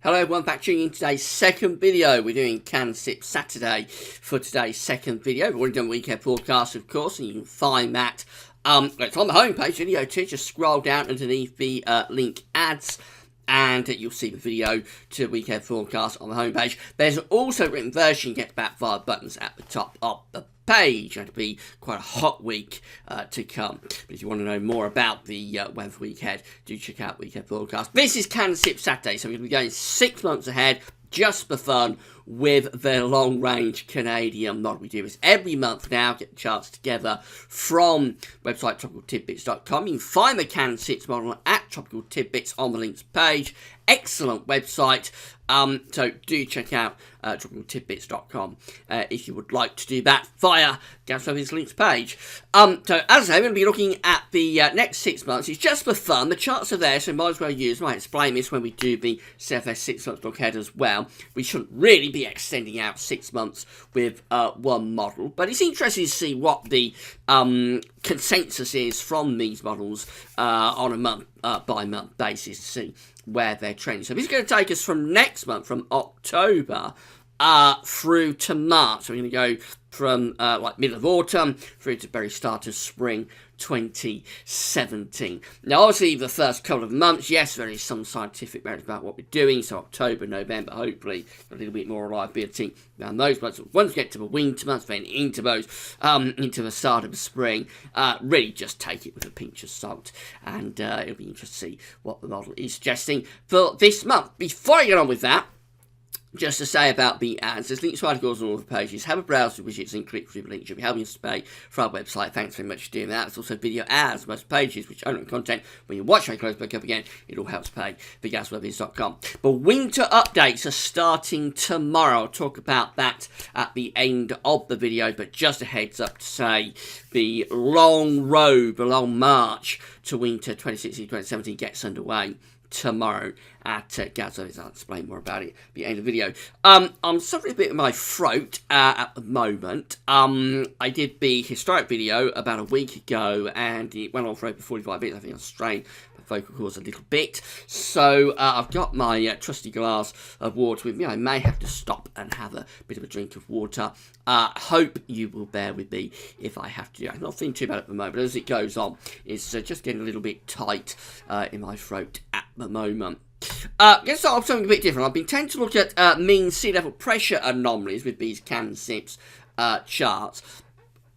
Hello everyone, back tuning in today's second video. We're doing CanSIP Saturday for today's second video. We've already done weekend forecast, of course, and you can find that it's on the homepage, video 2. Just scroll down underneath the link ads and you'll see the video to weekend forecast on the homepage. There's also a written version you get back via buttons at the top of the page. Going to be quite a hot week to come. But if you want to know more about the weather week ahead, do check out weekend forecast. This is CanSIP Saturday, so we're going to be going 6 months ahead just for fun with the long-range Canadian model. We do this every month now, get the charts together from website tropicaltidbits.com. You can find the CanSIP model at Tropical Tidbits on the links page. Excellent website, so do check out tropicaltidbits.com if you would like to do that via Gasov's links page. So as I say, we're going to be looking at the next 6 months. It's just for fun. The charts are there, so might as well use them. I explain this when we do the CFS 6 months look ahead as well. We shouldn't really be extending out 6 months with one model, but it's interesting to see what the consensus is from these models on a month by month basis to see where they're trending. So this is going to take us from next month, from October through to March. So we're going to go from like middle of autumn through to very start of spring 2017. Now obviously the first couple of months, yes, there is some scientific merit about what we're doing, so October, November, hopefully a little bit more reliability around those months. Once we get to the winter months, then into those, into the start of the spring, really just take it with a pinch of salt, and it'll be interesting to see what the model is suggesting for this month. Before I get on with that, just to say about the ads, there's links to articles on all the pages. Have a browse with widgets and click through the links. You'll be helping us to pay for our website. Thanks very much for doing that. There's also video ads, most pages, which own content. When you watch my close back up again, it all helps pay for gaswebbies.com. But winter updates are starting tomorrow. I'll talk about that at the end of the video, but just a heads up to say the long road, the long march to winter 2016-2017 gets underway tomorrow at Gasov's. I'll explain more about it at the end of the video. I'm suffering a bit with my throat at the moment. I did the historic video about a week ago and it went on for over 45 minutes. I think I strained the vocal cords a little bit. So I've got my trusty glass of water with me. I may have to stop and have a bit of a drink of water. Hope you will bear with me if I have to do it. I'm not feeling too bad at the moment, but as it goes on, it's just getting a little bit tight in my throat at the moment. Let's start off something a bit different. I've been tending to look at mean sea level pressure anomalies with these CanSIPs charts.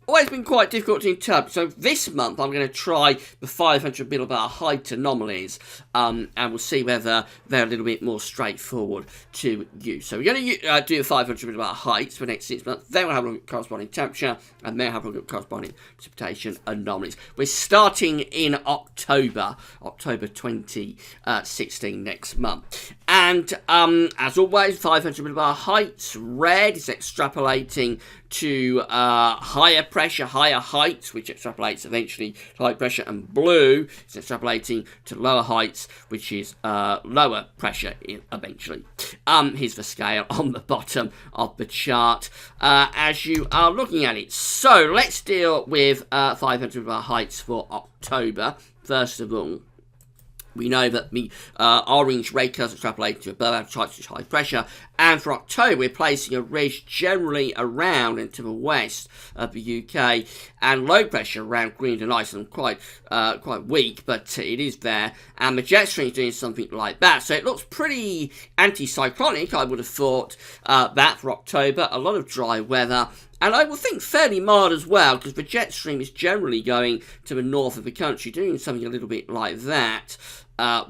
Always been quite difficult to interpret. So this month I'm going to try the 500 millibar height anomalies, and we'll see whether they're a little bit more straightforward to use. So we're going to do the 500 millibar heights for the next 6 months. Then we'll have a look at corresponding temperature, and then have a look at corresponding precipitation anomalies. We're starting in October 2016 next month. And as always, 500 millibar heights, red is extrapolating to higher pressure, higher heights, which extrapolates eventually to high pressure, and blue is extrapolating to lower heights, which is lower pressure eventually. Here's the scale on the bottom of the chart as you are looking at it. So let's deal with 500 of our heights for October. First of all, we know that the orange red curves extrapolate to above average heights, which is high pressure. And for October, we're placing a ridge generally around and to the west of the UK, and low pressure around Greenland and Iceland. Quite weak, but it is there. And the jet stream is doing something like that. So it looks pretty anticyclonic, I would have thought, that for October. A lot of dry weather. And I would think fairly mild as well, because the jet stream is generally going to the north of the country, doing something a little bit like that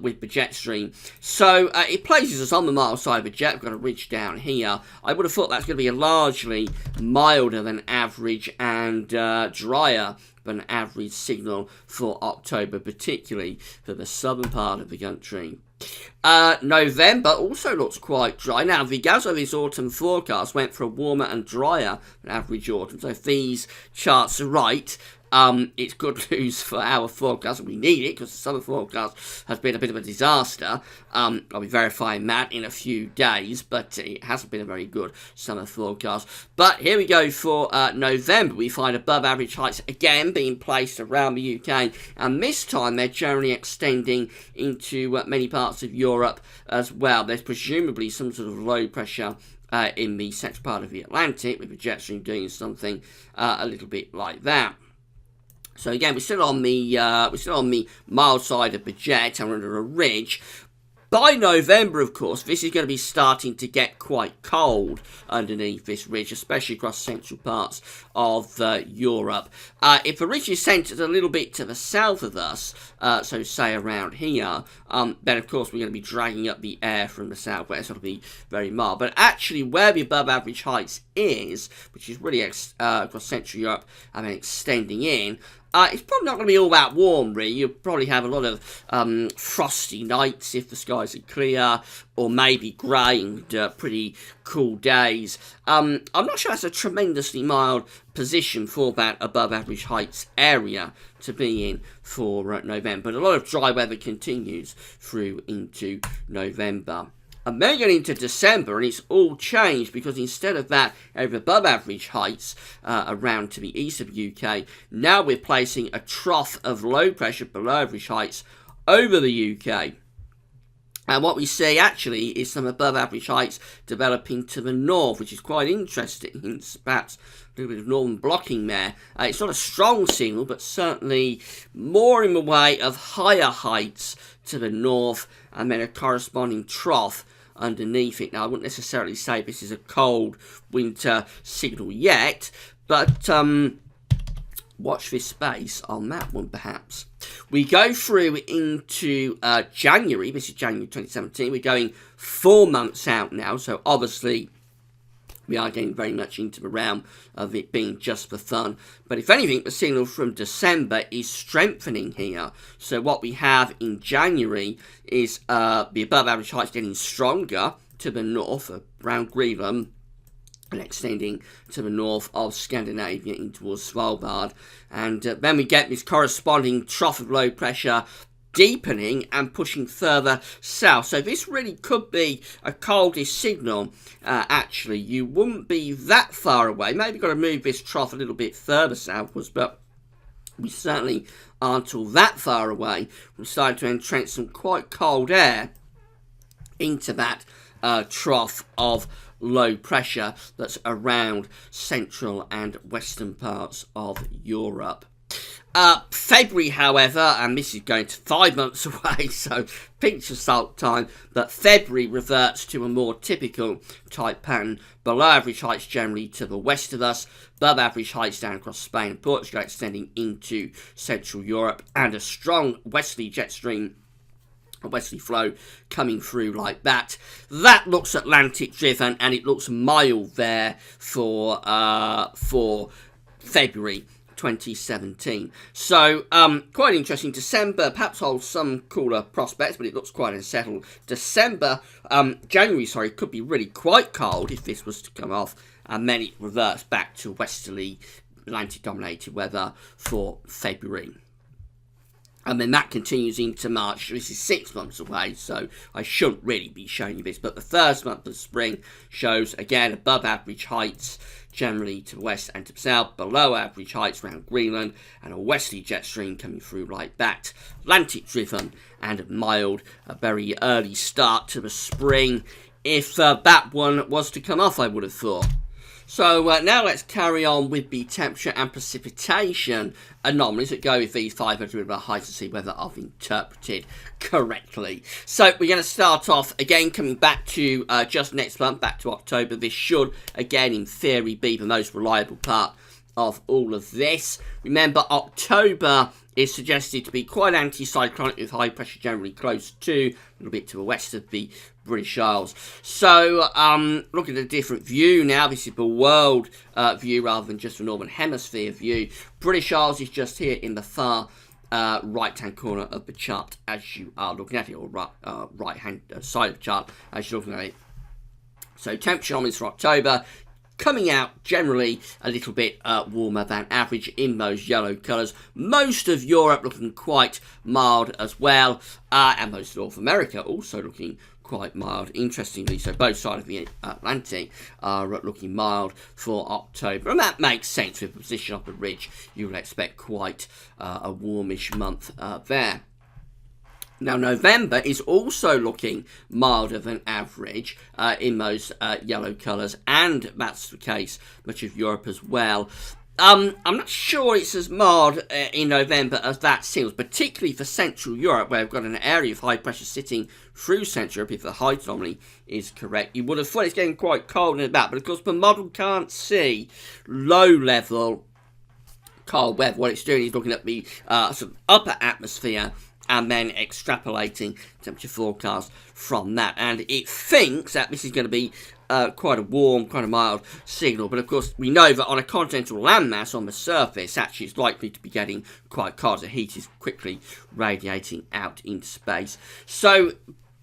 with the jet stream. So it places us on the mild side of the jet. We've got a ridge down here. I would have thought that's going to be a largely milder than average and drier than average signal for October, particularly for the southern part of the country. November also looks quite dry. Now, the Gasov's autumn forecast went for a warmer and drier than average autumn. So if these charts are right, It's good news for our forecast. We need it because the summer forecast has been a bit of a disaster. I'll be verifying that in a few days, but it hasn't been a very good summer forecast. But here we go for November. We find above average heights again being placed around the UK, and this time they're generally extending into many parts of Europe as well. There's presumably some sort of low pressure in the central part of the Atlantic, with the jet stream doing something a little bit like that. So again, we're still on the mild side of the jet, and we're under a ridge. By November, of course, this is going to be starting to get quite cold underneath this ridge, especially across central parts of Europe. If the ridge is centred a little bit to the south of us, so say around here, then of course we're going to be dragging up the air from the southwest. It'll be very mild. But actually, where the above average heights is, which is really across central Europe and then extending in, it's probably not going to be all that warm, really. You'll probably have a lot of frosty nights if the skies are clear, or maybe grey and pretty cool days. I'm not sure that's a tremendously mild position for that above average heights area to be in for November. But a lot of dry weather continues through into November. And then getting into December, and it's all changed, because instead of that over above average heights around to the east of the UK, now we're placing a trough of low pressure below average heights over the UK. And what we see actually is some above average heights developing to the north, which is quite interesting. It's perhaps a little bit of northern blocking there. It's not a strong signal, but certainly more in the way of higher heights to the north, and then a corresponding trough underneath it. Now, I wouldn't necessarily say this is a cold winter signal yet, but watch this space on that one, perhaps. We go through into January. This is January 2017. We're going 4 months out now, so obviously we are getting very much into the realm of it being just for fun. But if anything, the signal from December is strengthening here. So what we have in January is the above average heights getting stronger to the north around Greenland, and extending to the north of Scandinavia in towards Svalbard. And then we get this corresponding trough of low pressure deepening and pushing further south. So this really could be a coldish signal. Actually, you wouldn't be that far away. Maybe got to move this trough a little bit further southwards, but we certainly aren't all that far away. We're starting to entrench some quite cold air into that trough of low pressure that's around central and western parts of Europe. February, however, and this is going to 5 months away, so pinch of salt time, but February reverts to a more typical type pattern. Below average heights generally to the west of us, above average heights down across Spain and Portugal, extending into Central Europe, and a strong westerly jet stream, a westerly flow coming through like that. That looks Atlantic driven, and it looks mild there for February 2017. So quite interesting. December perhaps holds some cooler prospects, but it looks quite unsettled. January could be really quite cold if this was to come off, and then it reverts back to westerly Atlantic dominated weather for February. And then that continues into March. This is 6 months away, so I shouldn't really be showing you this. But the first month of spring shows, again, above average heights, generally to the west and to the south, below average heights around Greenland, and a westerly jet stream coming through like that. Atlantic driven and mild, a very early start to the spring. If that one was to come off, I would have thought. So now let's carry on with the temperature and precipitation anomalies that go with these 500 heights to see whether I've interpreted correctly. So we're going to start off again coming back to just next month, back to October. This should again in theory be the most reliable part of all of this. Remember, October is suggested to be quite anticyclonic, with high pressure generally close to, a little bit to the west of the British Isles. So looking at a different view now. This is the world view rather than just the Northern Hemisphere view. British Isles is just here in the far right hand corner of the chart as you are looking at it, or right hand side of the chart as you're looking at it. So temperature anomalies for October. coming out generally a little bit warmer than average in those yellow colours. Most of Europe looking quite mild as well, and most of North America also looking quite mild, interestingly. So both sides of the Atlantic are looking mild for October, and that makes sense with the position of the ridge. You would expect quite a warmish month there. Now, November is also looking milder than average in those yellow colours, and that's the case much of Europe as well. I'm not sure it's as mild in November as that seems, particularly for Central Europe, where we've got an area of high pressure sitting through Central Europe. If the height anomaly is correct, you would have thought it's getting quite cold in that, but of course the model can't see low-level cold weather. What it's doing is looking at the sort of upper atmosphere and then extrapolating temperature forecast from that. And it thinks that this is going to be quite a warm, quite a mild signal. But of course, we know that on a continental landmass on the surface, actually it's likely to be getting quite cold. The heat is quickly radiating out into space. So,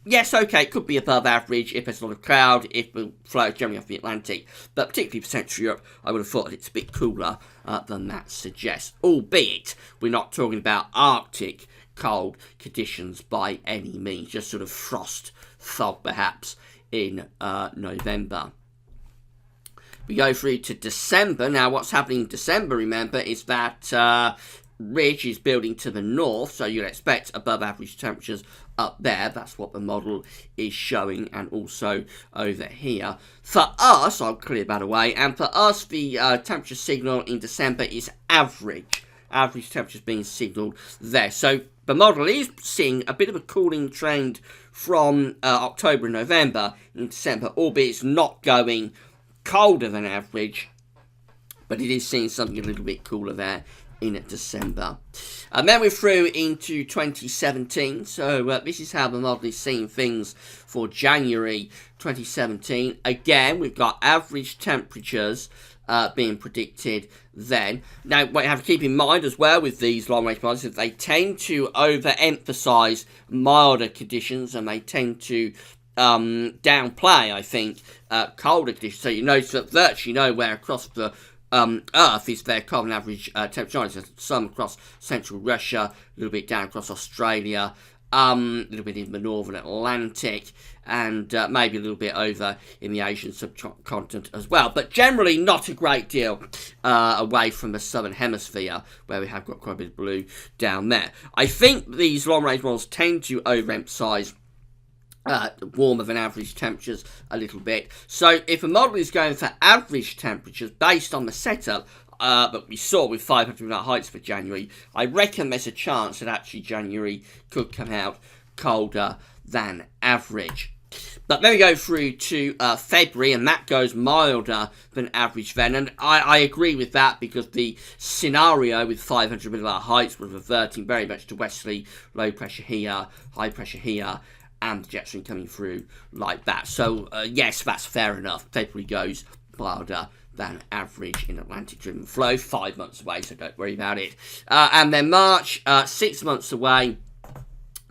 yes, okay, it could be above average if there's a lot of cloud, if the flow is generally off the Atlantic. But particularly for Central Europe, I would have thought that it's a bit cooler than that suggests. Albeit, we're not talking about Arctic cold conditions by any means, just sort of frost, fog perhaps in November. We go through to December. Now what's happening in December, remember, is that ridge is building to the north, so you'd expect above average temperatures up there. That's what the model is showing, and also over here. For us, I'll clear that away, and for us the temperature signal in December is average. Average temperatures being signalled there. So the model is seeing a bit of a cooling trend from October and November in December, albeit it's not going colder than average, but it is seeing something a little bit cooler there in December. And then we're through into 2017, so this is how the model is seeing things for January 2017. Again, we've got average temperatures being predicted then. Now, what you have to keep in mind as well with these long-range models is that they tend to overemphasize milder conditions, and they tend to downplay, I think, colder conditions. So you notice that virtually nowhere across the Earth is there common average temperature. So some across central Russia, a little bit down across Australia, a little bit in the northern Atlantic, and maybe a little bit over in the Asian subcontinent as well. But generally not a great deal away from the southern hemisphere, where we have got quite a bit of blue down there. I think these long-range models tend to overemphasize warmer than average temperatures a little bit. So if a model is going for average temperatures based on the setup that we saw with 500 heights for January, I reckon there's a chance that actually January could come out colder than average. But then we go through to February, and that goes milder than average then. And I agree with that, because the scenario with 500 millibar heights was reverting very much to westerly, low pressure here, high pressure here, and the jet stream coming through like that. So, yes, that's fair enough. February goes milder than average in Atlantic-driven flow. 5 months away, so don't worry about it. And then March, 6 months away,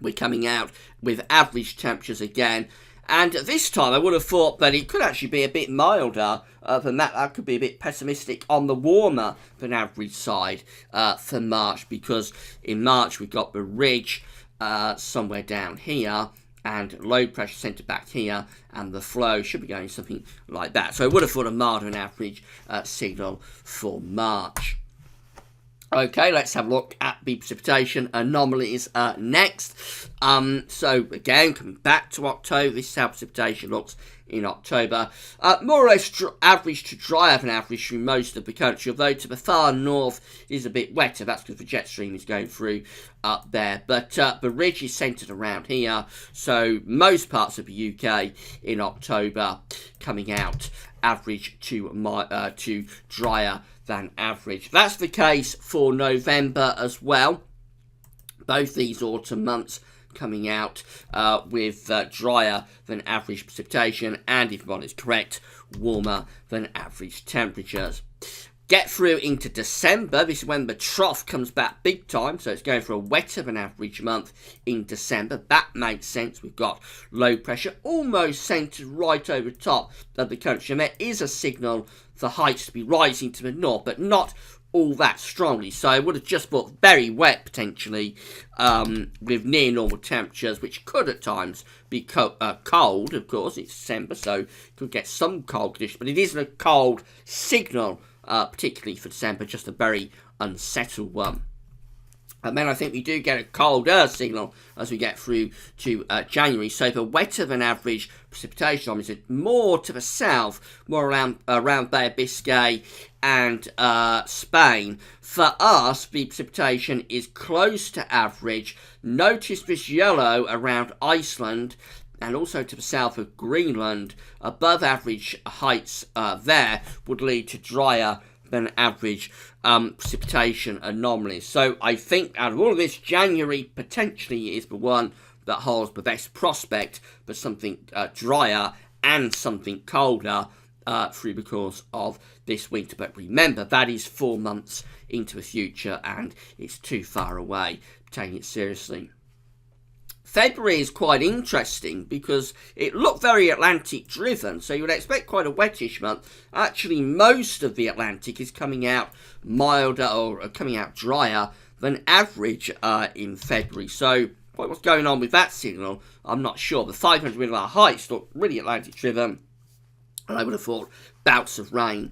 we're coming out with average temperatures again. And this time, I would have thought that it could actually be a bit milder than that. That could be a bit pessimistic on the warmer than average side for March, because in March we've got the ridge somewhere down here, and low pressure centre back here, and the flow should be going something like that. So I would have thought a milder than average signal for March. Okay, let's have a look at the precipitation anomalies next. So again, coming back to October, this is how precipitation looks in October. More or less average to drier than average through most of the country, although to the far north is a bit wetter. That's because the jet stream is going through up there. But the ridge is centred around here, so most parts of the UK in October coming out average to drier than average. That's the case for November as well. Both these autumn months coming out with drier than average precipitation, and if one is correct, warmer than average temperatures. Get through into December. This is when the trough comes back big time, so it's going for a wetter than average month in December. That makes sense. We've got low pressure almost centred right over top of the country, and there is a signal for heights to be rising to the north, but not all that strongly. So I would have just thought very wet potentially, with near normal temperatures, which could at times be cold. Of course, it's December, so you could get some cold conditions, but it isn't a cold signal, particularly for December, just a very unsettled one. And then I think we do get a colder signal as we get through to January. So the wetter than average precipitation is more to the south, more around Bay of Biscay and Spain. For us, the precipitation is close to average. Notice this yellow around Iceland and also to the south of Greenland. Above average heights there would lead to drier than average precipitation anomalies. So I think out of all of this, January potentially is the one that holds the best prospect for something drier and something colder through the course of this winter. But remember, that is 4 months into the future and it's too far away, taking it seriously. February is quite interesting because it looked very Atlantic driven, so you would expect quite a wettish month. Actually, most of the Atlantic is coming out milder or coming out drier than average in February. So what's going on with that signal, I'm not sure. The 500 millimetre heights look really Atlantic driven, and I would have thought bouts of rain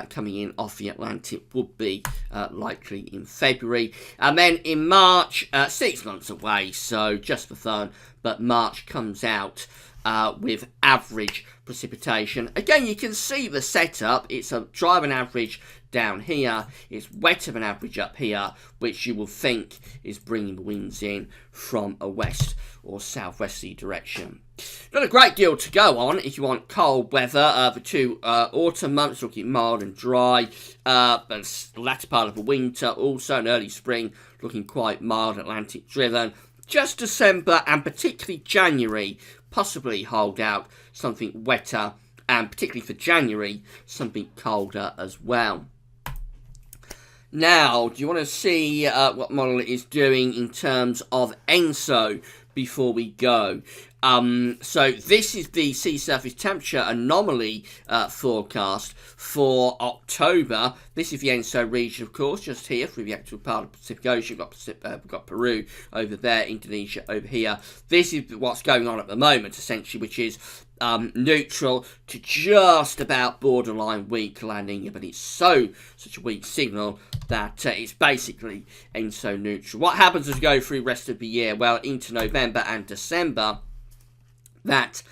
coming in off the Atlantic would be likely in February. And then in March, 6 months away, so just for fun, but March comes out with average precipitation. Again, you can see the setup. It's a drier than average down here. It's wetter than average up here, which you will think is bringing the winds in from a west or southwesterly direction. Not a great deal to go on if you want cold weather. The 2 autumn months looking mild and dry, but the latter part of the winter, also in early spring, looking quite mild, Atlantic driven. Just December and particularly January possibly hold out something wetter, and particularly for January, something colder as well. Now, do you want to see what model it is doing in terms of ENSO before we go? So this is the sea surface temperature anomaly forecast for October. This is the ENSO region, of course, just here through the actual part of the Pacific Ocean. We've got Peru over there, Indonesia over here. This is what's going on at the moment, essentially, which is neutral to just about borderline weak La Nina, but it's such a weak signal that it's basically ENSO neutral. What happens as we go through the rest of the year? Well, into November and December, that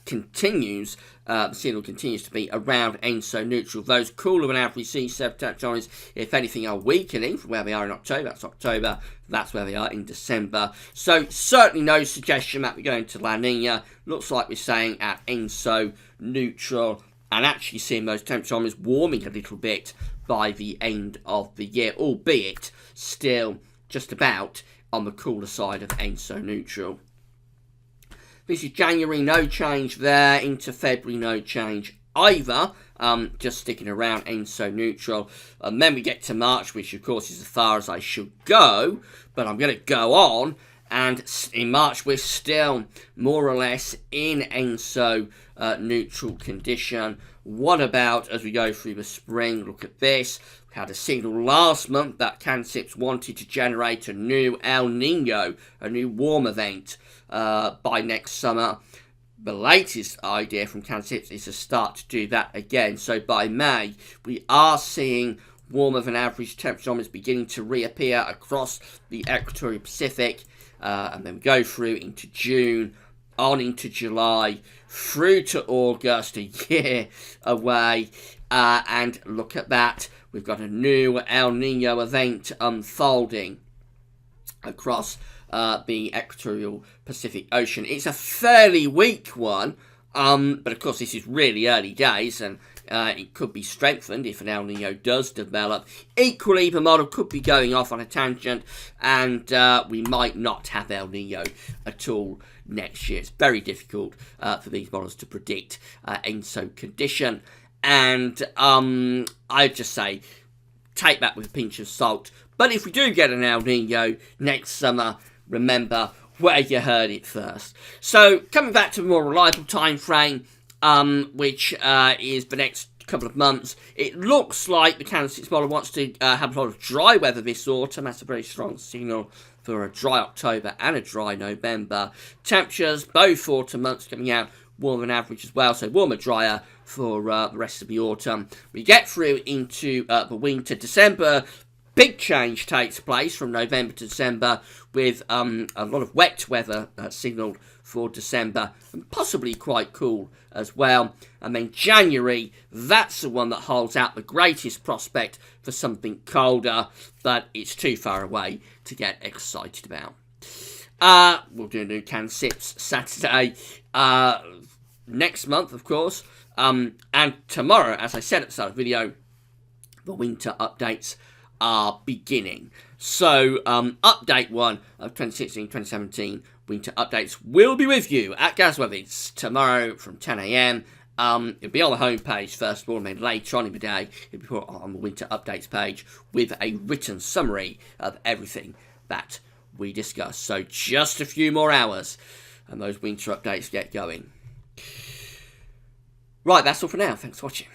continues. The signal continues to be around ENSO neutral. Those cooler than average sea surface temperatures, if anything, are weakening from where they are in October. That's October. That's where they are in December. So certainly no suggestion that we're going to La Nina. Looks like we're saying at ENSO neutral, and actually seeing those temperatures warming a little bit by the end of the year, albeit still just about on the cooler side of ENSO neutral. This is January, no change there. Into February, no change either. Just sticking around ENSO neutral. And then we get to March, which of course is as far as I should go. But I'm going to go on. And in March, we're still more or less in ENSO neutral condition. What about as we go through the spring? Look at this. We had a signal last month that CANCIPS wanted to generate a new El Nino, a new warm event by next summer. The latest idea from CANCIPS is to start to do that again. So by May, we are seeing warmer than average temperatures beginning to reappear across the equatorial Pacific. And then we go through into June, on into July, through to August, a year away. And look at that. We've got a new El Nino event unfolding across the equatorial Pacific Ocean. It's a fairly weak one, but of course this is really early days, and it could be strengthened if an El Nino does develop. Equally, the model could be going off on a tangent, and we might not have El Nino at all next year. It's very difficult for these models to predict ENSO condition. and I'd just say take that with a pinch of salt. But if we do get an El Nino next summer, remember where you heard it first. So coming back to a more reliable time frame, which is the next couple of months, it looks like the Canon 6 model wants to have a lot of dry weather this autumn. That's a very strong signal for a dry October and a dry November. Temperatures, both autumn months coming out warmer than average as well, so warmer, drier for the rest of the autumn. We get through into the winter. December, big change takes place from November to December, with a lot of wet weather signalled for December, and possibly quite cool as well. And then January, that's the one that holds out the greatest prospect for something colder, but it's too far away to get excited about. We'll do a new Can Sips Saturday next month, of course. And tomorrow, as I said at the start of the video, the winter updates are beginning. So, update 1 of 2016-2017 winter updates will be with you at Gazweather's tomorrow from 10 a.m. It'll be on the homepage first of all, and then later on in the day, it'll be put on the winter updates page with a written summary of everything that we discussed. So, just a few more hours, and those winter updates get going. Right, that's all for now. Thanks for watching.